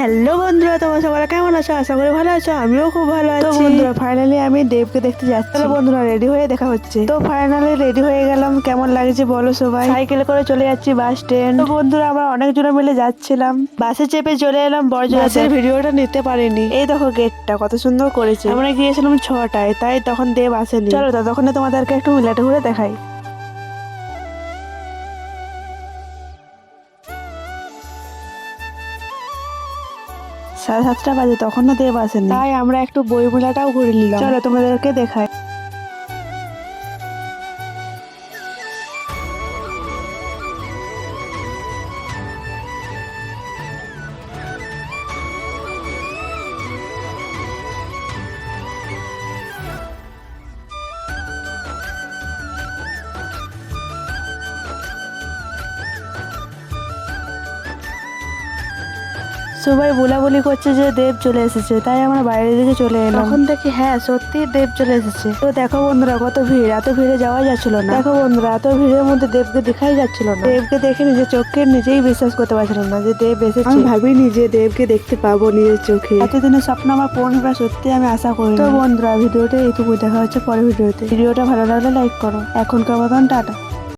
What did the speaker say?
Hello বন্ধুরা, তোমরা সবাই কেমন আছো? আশা করি ভালো আছো। আমিও খুব ভালো আছি। তো বন্ধুরা, ফাইনালি আমি দেবকে দেখতে যাচ্ছি। তো বন্ধুরা, রেডি হয়ে দেখা হচ্ছে। তো ফাইনালি রেডি হয়ে গেলাম। কেমন লাগছে বলো সবাই? সাইকেলে করে চলে যাচ্ছি বাস স্ট্যান্ড। তো বন্ধুরা, আমরা অনেকজন মিলে যাচ্ছিলাম। বাসে চেপে চলে এলাম বড়জোড়াতে। ভিডিওটা নিতে পারিনি। এই দেখো গেটটা কত সুন্দর করেছে। আমরা গিয়েছিলাম 6টায়, তাই তখন দেব আসেনি। চলো ততক্ষণে তোমাদেরকে একটু মিলাটে ঘুরে দেখাই। 7:30 বাজে, তখনও দেব আসেনি। তাই আমরা একটু বই মেলাটাও ঘুরে নিলাম। চলো তোমাদেরকে দেখাই। সবাই বলাবলি করছে যে দেব চলে এসেছে, তাই আমরা বাইরের দিকে চলে এলাম। তখন দেখি হ্যাঁ সত্যি দেব চলে এসেছে। তো দেখো বন্ধুরা, কত ভিড়। এত ভিড়ে যাওয়া যাচ্ছিল না। দেখো বন্ধুরা, এত ভিড়ের মধ্যে দেবকে দেখাই যাচ্ছিল না। দেবকে দেখে নিজের চোখে নিজেই বিশ্বাস করতে পারছিলাম না যে দেব এসেছে। আমি ভাবিনি যে দেবকে দেখতে পাবো নিজের চোখে। এতদিনের স্বপ্ন আমার পূরণ হবে সত্যি আমি আশা করি। তো বন্ধুরা, ভিডিওটা এইটুকু। দেখা হচ্ছে পরের ভিডিওতে। ভিডিওটা ভালো লাগলে লাইক করো। এখনকার মতন টাটা।